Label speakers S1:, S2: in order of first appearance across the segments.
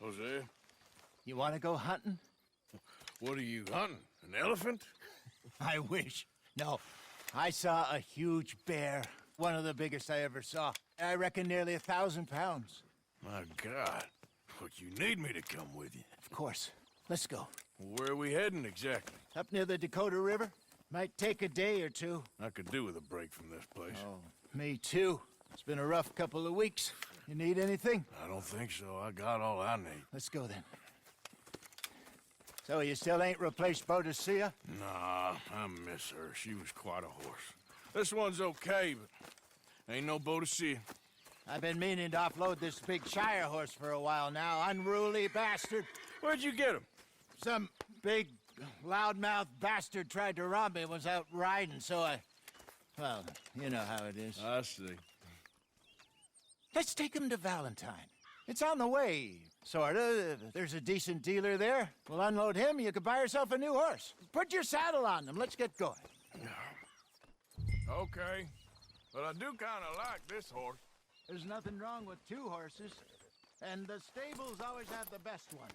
S1: Jose,
S2: You want to go hunting?
S1: what are you hunting? An elephant?
S2: I wish. No, I saw a huge bear. One of the biggest I ever saw. I reckon nearly 1,000 pounds.
S1: My God. But you need me to come with you.
S2: Of course. Let's go.
S1: Where are we heading exactly?
S2: Up near the Dakota River. Might take a day or two.
S1: I could do with a break from this place.
S2: Oh, me too. It's been a rough couple of weeks. You need anything?
S1: I don't think so. I got all I need.
S2: Let's go then. So you still ain't replaced Boadicea?
S1: Nah, I miss her. She was quite a horse. This one's okay, but ain't no Boadicea.
S2: I've been meaning to offload this big Shire horse for a while now. Unruly bastard.
S1: Where'd you get him?
S2: Some big, loudmouth bastard tried to rob me and was out riding, so I... Well, you know how it is.
S1: I see.
S2: Let's take him to Valentine. It's on the way, sorta. There's a decent dealer there. We'll unload him, you could buy yourself a new horse. Put your saddle on them, let's get going.
S1: Okay, but I do kind of like this horse.
S2: There's nothing wrong with two horses, and the stables always have the best ones.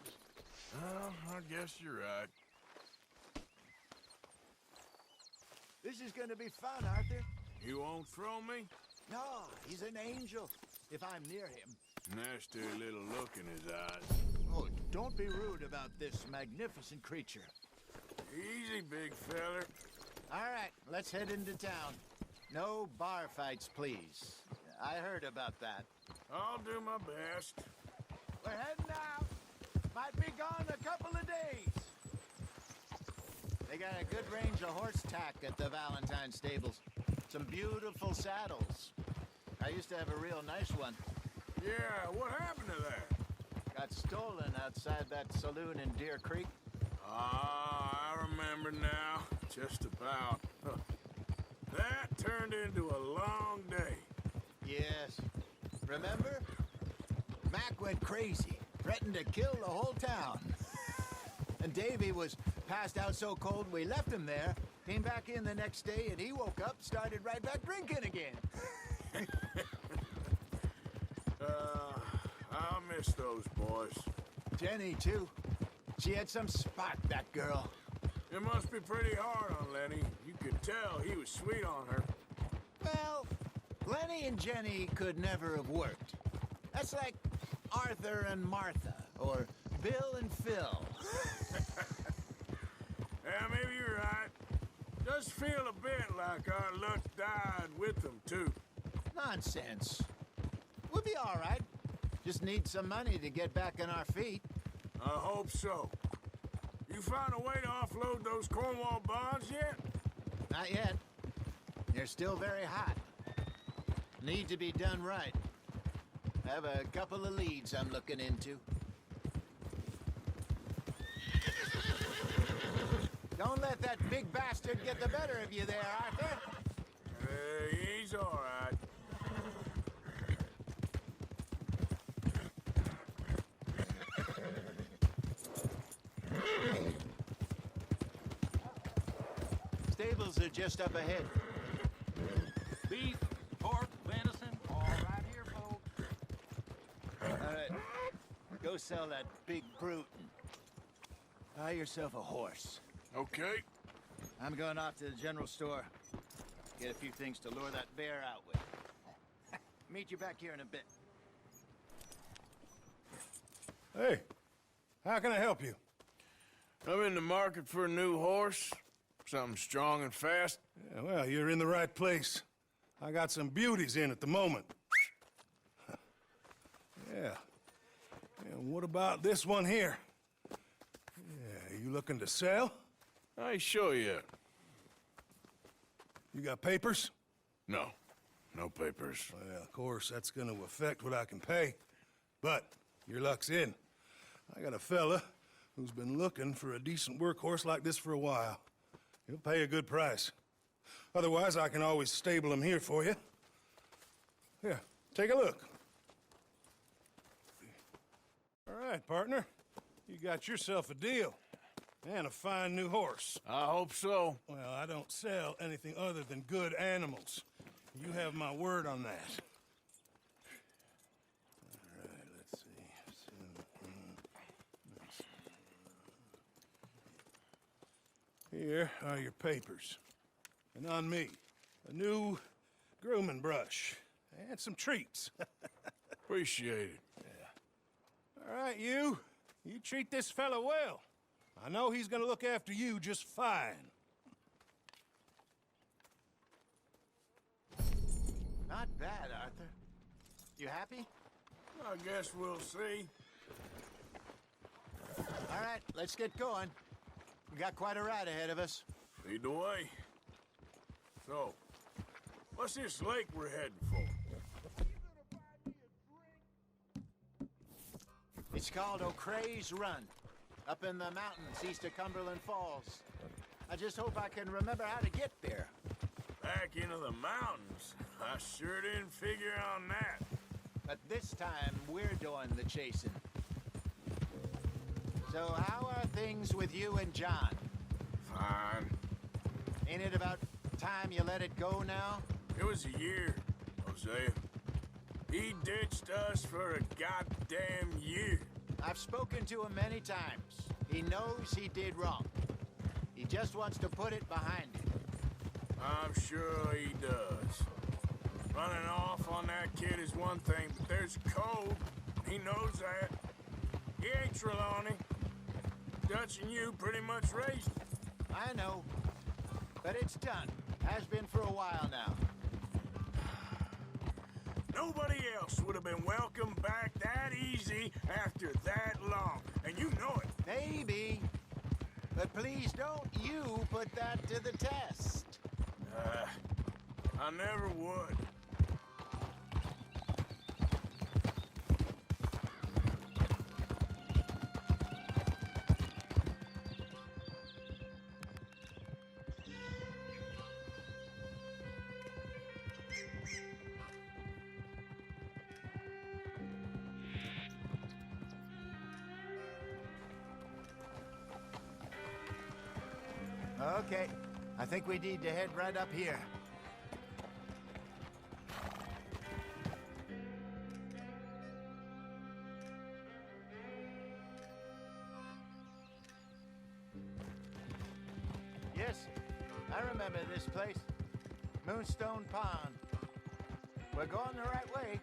S1: Well, I guess you're right.
S2: This is gonna be fun, Arthur.
S1: You won't throw me?
S2: No, he's an angel, if I'm near him.
S1: Nasty little look in his eyes.
S2: Oh, don't be rude about this magnificent creature.
S1: Easy, big feller.
S2: All right, let's head into town. No bar fights, please. I heard about that.
S1: I'll do my best.
S2: We're heading out. Might be gone a couple of days. They got a good range of horse tack at the Valentine stables. Some beautiful saddles. I used to have a real nice one.
S1: Yeah, what happened to that?
S2: Got stolen outside that saloon in Deer Creek.
S1: Ah, I remember now. Just about. Huh. That turned into a long day.
S2: Yes. Remember? Mac went crazy, threatened to kill the whole town. And Davy was passed out so cold we left him there, came back in the next day, and he woke up, started right back drinking again.
S1: I'll miss those boys.
S2: Jenny, too. She had some spark, that girl.
S1: It must be pretty hard on Lenny. You could tell he was sweet on her.
S2: Well, Lenny and Jenny could never have worked. That's like Arthur and Martha, or Bill and Phil.
S1: Yeah, maybe you're right. Does feel a bit like our luck died with them, too.
S2: Nonsense. We'll be all right. Just need some money to get back on our feet.
S1: I hope so. You found a way to offload those Cornwall bonds yet?
S2: Not yet. They're still very hot. Need to be done right. Have a couple of leads I'm looking into. Don't let that big bastard get the better of you there, Arthur.
S1: He's all right.
S2: Stables are just up ahead.
S3: Beef, pork, venison, all right here, folks.
S2: All right. Go sell that big brute and buy yourself a horse.
S1: Okay.
S2: I'm going off to the general store. Get a few things to lure that bear out with. Meet you back here in a bit.
S4: Hey, how can I help you?
S1: I'm in the market for a new horse. Something strong and fast.
S4: Yeah, well, you're in the right place. I got some beauties in at the moment. Yeah. And what about this one here? Yeah, you looking to sell?
S1: I ain't sure yet.
S4: You got papers?
S1: No. No papers.
S4: Well, of course, that's gonna affect what I can pay. But your luck's in. I got a fella who's been looking for a decent workhorse like this for a while. He'll pay a good price. Otherwise, I can always stable him here for you. Here, take a look. All right, partner. You got yourself a deal. And a fine new horse.
S1: I hope so.
S4: Well, I don't sell anything other than good animals. You have my word on that. All right, let's see. Here are your papers. And on me, a new grooming brush and some treats.
S1: Appreciate it.
S4: All right, you. You treat this fella well. I know he's gonna look after you just fine.
S2: Not bad, Arthur. You happy?
S1: I guess we'll see.
S2: All right, let's get going. We got quite a ride ahead of us.
S1: Lead the way. So, what's this lake we're heading for?
S2: It's called O'Creagh's Run, up in the mountains east of Cumberland Falls. I just hope I can remember how to get there.
S1: Back into the mountains? I sure didn't figure on that.
S2: But this time, we're doing the chasing. So how are things with you and John?
S1: Fine.
S2: Ain't it about time you let it go now?
S1: It was a year, Hosea. He ditched us for a goddamn year.
S2: I've spoken to him many times. He knows he did wrong. He just wants to put it behind him.
S1: I'm sure he does. Running off on that kid is one thing, but there's code. He knows that. He ain't Trelawney. Dutch and you pretty much raised him.
S2: I know. But it's done. Has been for a while now.
S1: Nobody else would have been welcomed back that easy after that long, and you know it.
S2: Maybe. But please don't you put that to the test.
S1: I never would.
S2: Okay. I think we need to head right up here. Yes, I remember this place. Moonstone Pond. We're going the right way.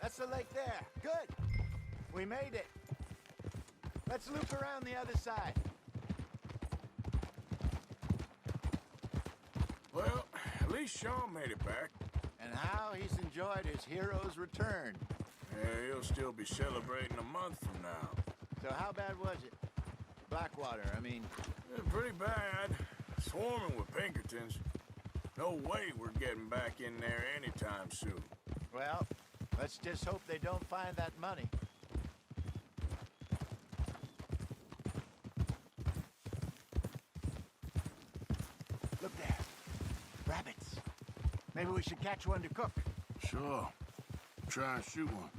S2: That's the lake there. Good. We made it. Let's loop around the other side.
S1: Well, at least Sean made it back.
S2: And how he's enjoyed his hero's return.
S1: Yeah, he'll still be celebrating a month from now.
S2: So how bad was it? Blackwater, I mean.
S1: Yeah, pretty bad. Swarming with Pinkertons. No way we're getting back in there anytime soon.
S2: Well, let's just hope they don't find that money. Look there. Rabbits. Maybe we should catch one to cook.
S1: Sure. Try and shoot one.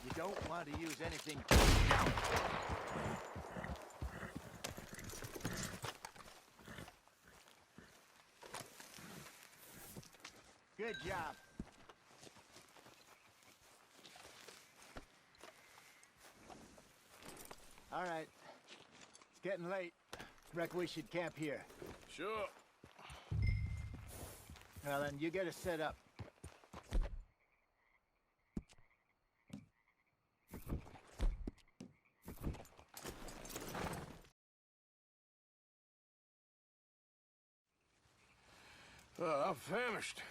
S2: You don't want to use anything. Good job. All right. It's getting late. Reckon we should camp here.
S1: Sure.
S2: Well, then you get us set up.
S1: I'm famished.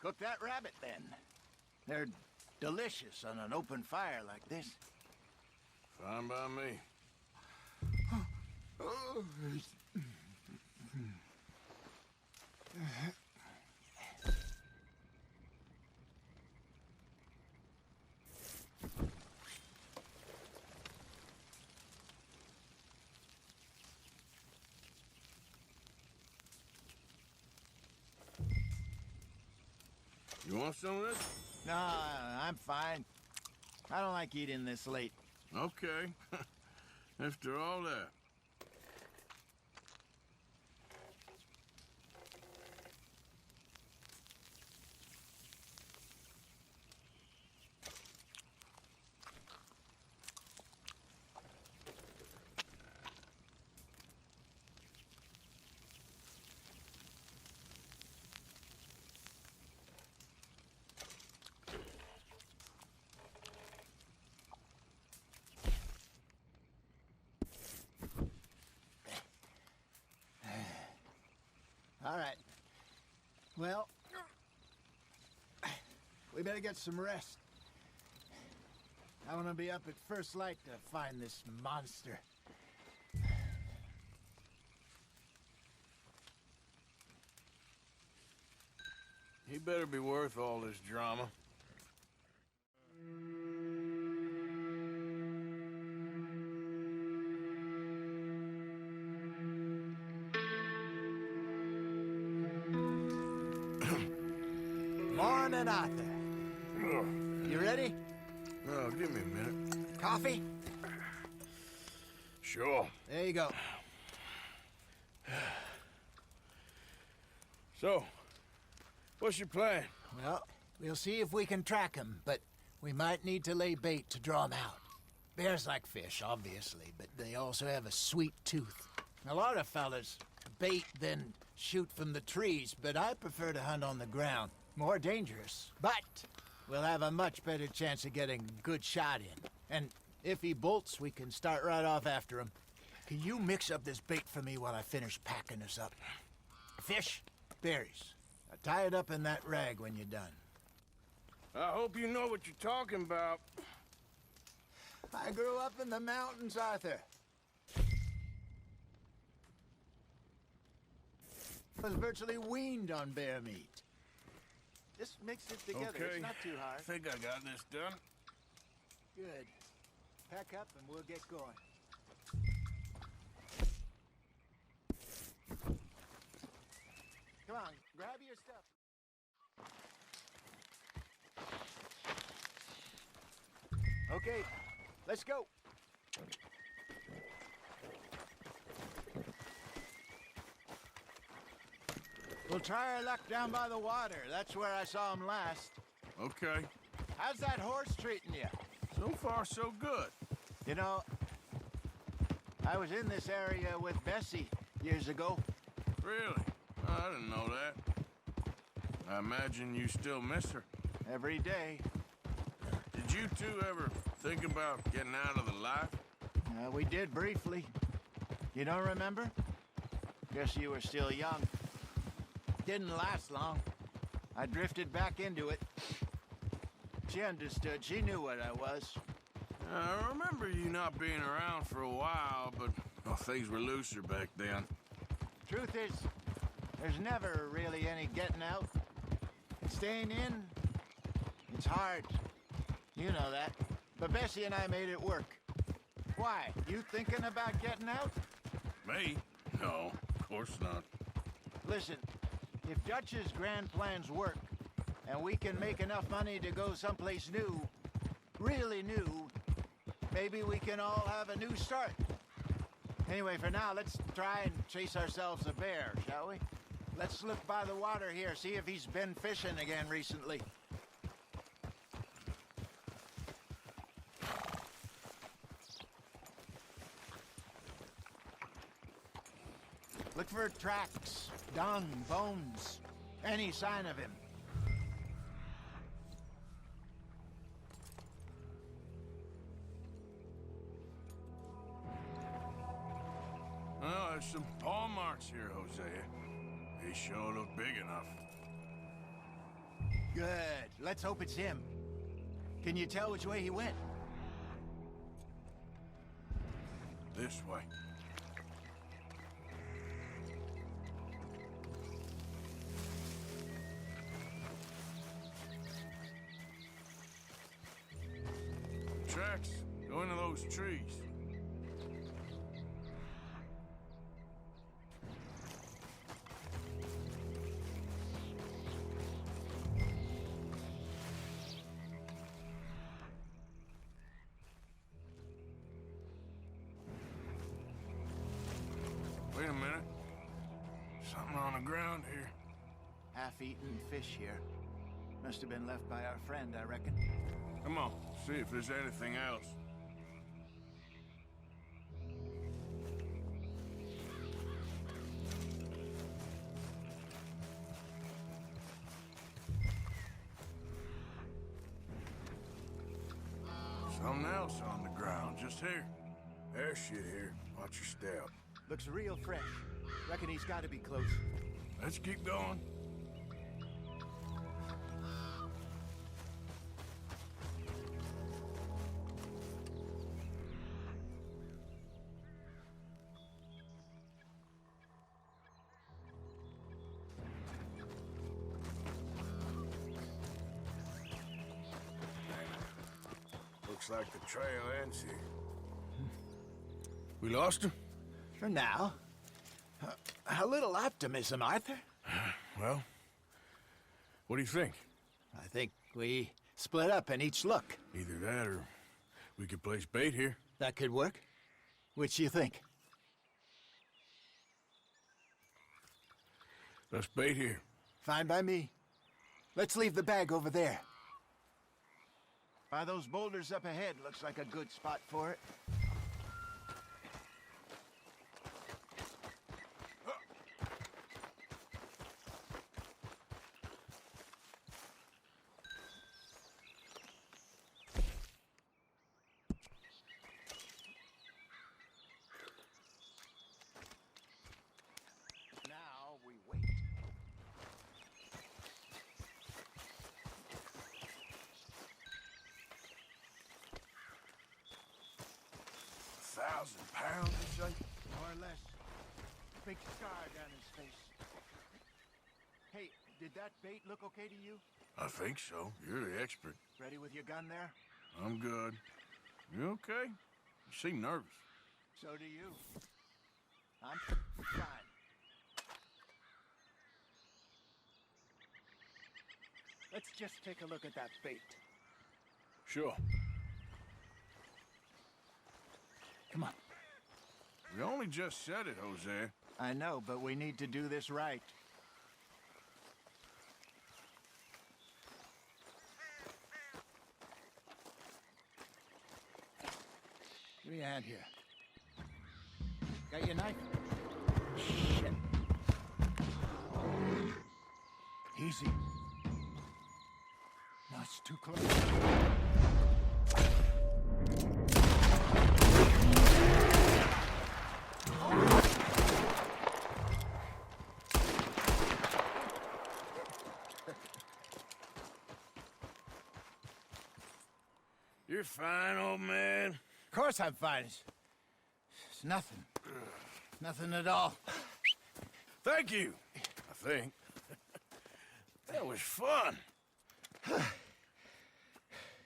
S2: Cook that rabbit, then. They're delicious on an open fire like this.
S1: Fine by me. You want some of this?
S2: No, I'm fine. I don't like eating this late.
S1: Okay. After all that.
S2: Well, we better get some rest. I want to be up at first light to find this monster.
S1: He better be worth all this drama.
S2: Morning, Arthur. You ready?
S1: Oh, give me a minute.
S2: Coffee?
S1: Sure.
S2: There you go.
S1: So, what's your plan?
S2: Well, we'll see if we can track him, but we might need to lay bait to draw him out. Bears like fish, obviously, but they also have a sweet tooth. A lot of fellas bait, then shoot from the trees, but I prefer to hunt on the ground. More dangerous, but we'll have a much better chance of getting a good shot in. And if he bolts, we can start right off after him. Can you mix up this bait for me while I finish packing this up? Fish, berries. Now tie it up in that rag when you're done.
S1: I hope you know what you're talking about.
S2: I grew up in the mountains, Arthur. I was virtually weaned on bear meat. Just mix it together.
S1: Okay.
S2: It's not too
S1: I
S2: hard.
S1: think I got this done.
S2: Good. Pack up and we'll get going. Come on, grab your stuff. Okay, let's go. We'll try our luck down by the water. That's where I saw him last.
S1: Okay.
S2: How's that horse treating you?
S1: So far, so good.
S2: You know, I was in this area with Bessie years ago.
S1: Really? I didn't know that. I imagine you still miss her.
S2: Every day.
S1: Did you two ever think about getting out of the life?
S2: We did briefly. You don't remember? Guess you were still young. Didn't last long. I drifted back into it. She understood. She knew what I was.
S1: I remember you not being around for a while, but well, things were looser back then.
S2: Truth is, there's never really any getting out. And staying in, it's hard. You know that. But Bessie and I made it work. Why? You thinking about getting out?
S1: Me? No, of course not.
S2: Listen, if Dutch's grand plans work, and we can make enough money to go someplace new, really new, maybe we can all have a new start. Anyway, for now, let's try and chase ourselves a bear, shall we? Let's look by the water here, see if he's been fishing again recently. Look for tracks, dung, bones, any sign of him.
S1: Well, there's some paw marks here, Hosea. They sure look big enough.
S2: Good. Let's hope it's him. Can you tell which way he went?
S1: This way. Tracks go into those trees. Wait a minute. Something on the ground here.
S2: Half-eaten fish here. Must have been left by our friend, I reckon.
S1: Come on, see if there's anything else. Something else on the ground, just here. There's shit here. Watch your step.
S2: Looks real fresh. Reckon he's got to be close.
S1: Let's keep going. Looks like the trail ends here. We lost him?
S2: For now. A little optimism, Arthur.
S1: Well, what do you think?
S2: I think we split up and each look.
S1: Either that or we could place bait here.
S2: That could work. Which you think?
S1: Let's bait here.
S2: Fine by me. Let's leave the bag over there. By those boulders up ahead, looks like a good spot for it. Now we wait.
S1: £1,000, you say?
S2: More or less. Big scar down his face. Hey, did that bait look okay to you?
S1: I think so. You're the expert.
S2: Ready with your gun there?
S1: I'm good. You okay? You seem nervous.
S2: So do you. I'm fine. Let's just take a look at that bait.
S1: Sure.
S2: Come on.
S1: We only just said it, Jose.
S2: I know, but we need to do this right. Give me a hand here. Got your knife? Shit. Easy. No, it's too close.
S1: You're fine, old man.
S2: Of course I'm fine. It's nothing. Nothing at all.
S1: Thank you, I think. That was fun.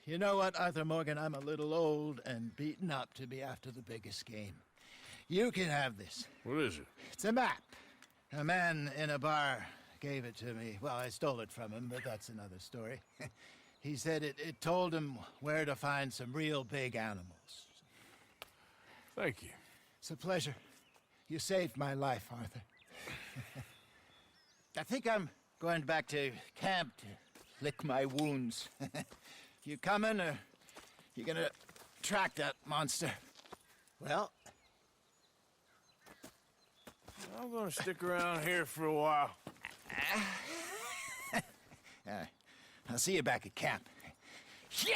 S2: You know what, Arthur Morgan? I'm a little old and beaten up to be after the biggest game. You can have this.
S1: What is it?
S2: It's a map. A man in a bar gave it to me. Well, I stole it from him, but that's another story. He said it told him where to find some real big animals.
S1: Thank you.
S2: It's a pleasure. You saved my life, Arthur. I think I'm going back to camp to lick my wounds. You coming, or you gonna track that monster? Well,
S1: I'm gonna stick around here for a while.
S2: I'll see you back at camp. Yeah!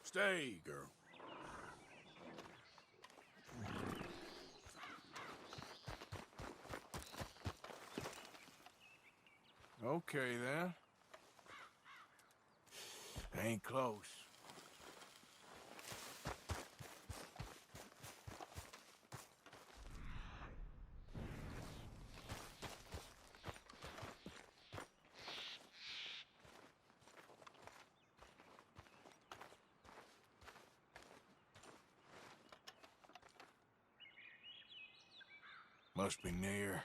S1: Stay, girl. Okay, then. Ain't close. Must be near.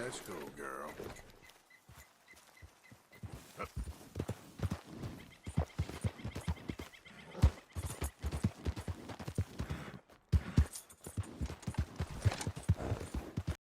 S1: Let's go, girl.